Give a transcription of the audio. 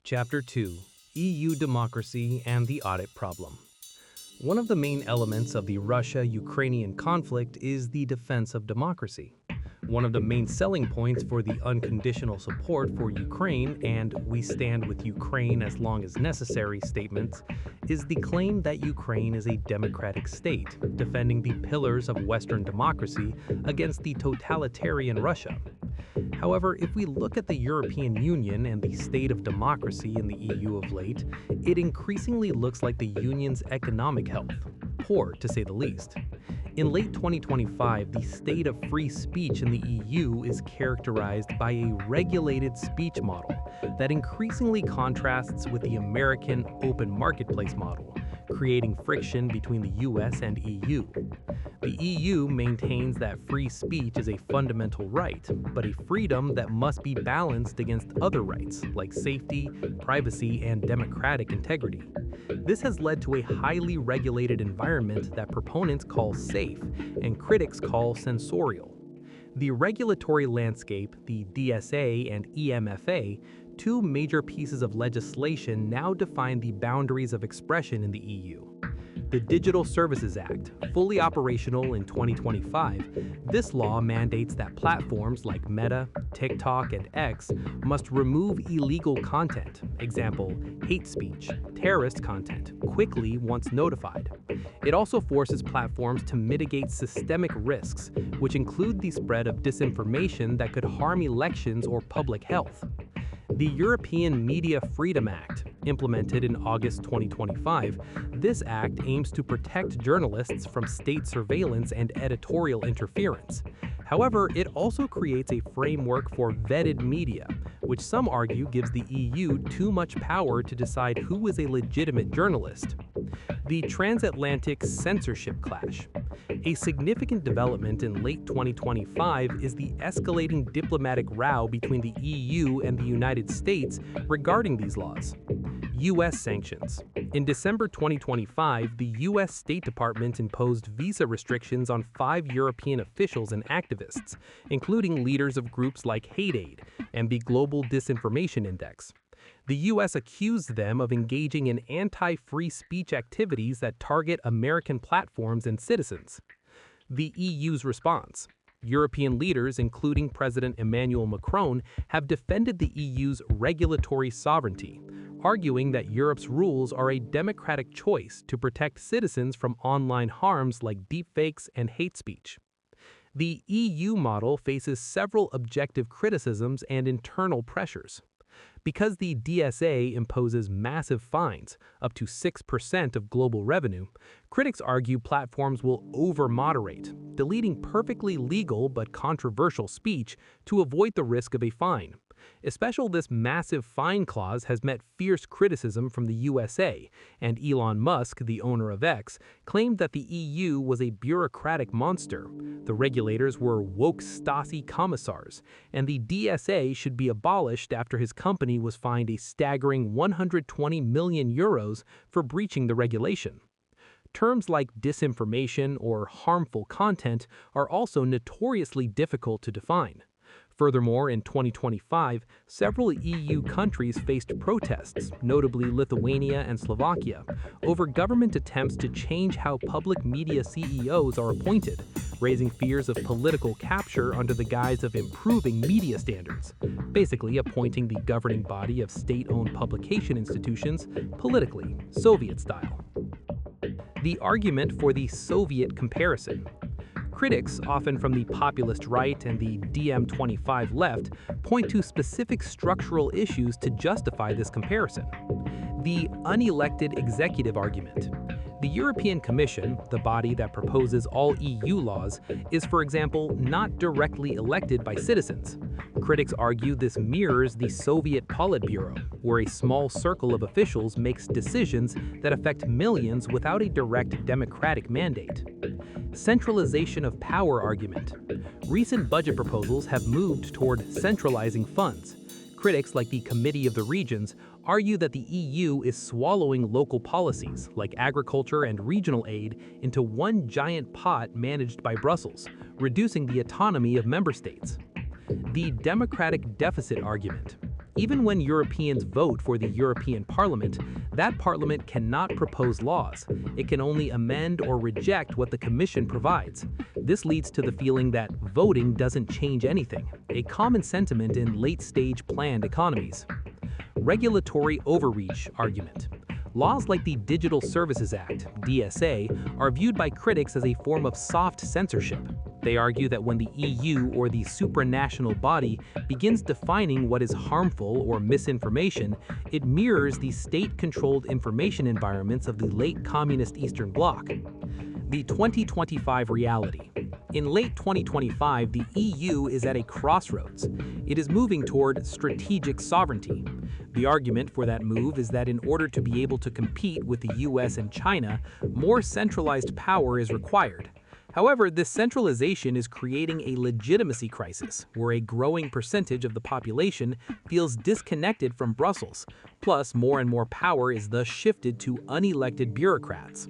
Chapter 2: EU Democracy and the Audit Problem. One of the main elements of the Russia-Ukrainian conflict is the defense of democracy. One of the main selling points for the unconditional support for Ukraine and "we stand with Ukraine as long as necessary" statements is the claim that Ukraine is a democratic state, defending the pillars of Western democracy against the totalitarian Russia. However, if we look at the European Union and the state of democracy in the EU of late, it increasingly looks like the Union's economic health, poor to say the least. In late 2025, the state of free speech in the EU is characterized by a regulated speech model that increasingly contrasts with the American open marketplace model, creating friction between the US and EU. The EU maintains that free speech is a fundamental right, but a freedom that must be balanced against other rights like safety, privacy, and democratic integrity. This has led to a highly regulated environment that proponents call safe and critics call censorial. The regulatory landscape, the DSA and EMFA, two major pieces of legislation, now define the boundaries of expression in the EU. The Digital Services Act, fully operational in 2025, this law mandates that platforms like Meta, TikTok, and X must remove illegal content, example, hate speech, terrorist content, quickly once notified. It also forces platforms to mitigate systemic risks, which include the spread of disinformation that could harm elections or public health. The European Media Freedom Act, implemented in August 2025, this act aims to protect journalists from state surveillance and editorial interference. However, it also creates a framework for vetted media, which some argue gives the EU too much power to decide who is a legitimate journalist. The transatlantic censorship clash. A significant development in late 2025 is the escalating diplomatic row between the EU and the United States regarding these laws. U.S. sanctions. In December 2025, the U.S. State Department imposed visa restrictions on 5 European officials and activists, including leaders of groups like Hate Aid and the Global Disinformation Index. The U.S. accused them of engaging in anti-free speech activities that target American platforms and citizens. The EU's response. European leaders, including President Emmanuel Macron, have defended the EU's regulatory sovereignty, arguing that Europe's rules are a democratic choice to protect citizens from online harms like deepfakes and hate speech. The EU model faces several objective criticisms and internal pressures. Because the DSA imposes massive fines, up to 6% of global revenue, critics argue platforms will over-moderate, deleting perfectly legal but controversial speech to avoid the risk of a fine. Especially this massive fine clause has met fierce criticism from the USA, and Elon Musk, the owner of X, claimed that the EU was a bureaucratic monster. The regulators were woke Stasi commissars, and the DSA should be abolished after his company was fined a staggering 120 million euros for breaching the regulation. Terms like disinformation or harmful content are also notoriously difficult to define. Furthermore, in 2025, several EU countries faced protests, notably Lithuania and Slovakia, over government attempts to change how public media CEOs are appointed, raising fears of political capture under the guise of improving media standards, basically appointing the governing body of state-owned publication institutions politically, Soviet style. The argument for the Soviet comparison. Critics, often from the populist right and the DiEM25 left, point to specific structural issues to justify this comparison. The unelected executive argument. The European Commission, the body that proposes all EU laws, is, for example, not directly elected by citizens. Critics argue this mirrors the Soviet Politburo, where a small circle of officials makes decisions that affect millions without a direct democratic mandate. Centralization of power argument. Recent budget proposals have moved toward centralizing funds. Critics like the Committee of the Regions argue that the EU is swallowing local policies like agriculture and regional aid into one giant pot managed by Brussels, reducing the autonomy of member states. The democratic deficit argument. Even when Europeans vote for the European Parliament, that parliament cannot propose laws. It can only amend or reject what the Commission provides. This leads to the feeling that voting doesn't change anything, a common sentiment in late-stage planned economies. Regulatory overreach argument. Laws like the Digital Services Act, DSA, are viewed by critics as a form of soft censorship. They argue that when the EU or the supranational body begins defining what is harmful or misinformation, it mirrors the state-controlled information environments of the late communist Eastern Bloc. The 2025 reality. In late 2025, the EU is at a crossroads. It is moving toward strategic sovereignty. The argument for that move is that in order to be able to compete with the US and China, more centralized power is required. However, this centralization is creating a legitimacy crisis, where a growing percentage of the population feels disconnected from Brussels. Plus, more and more power is thus shifted to unelected bureaucrats.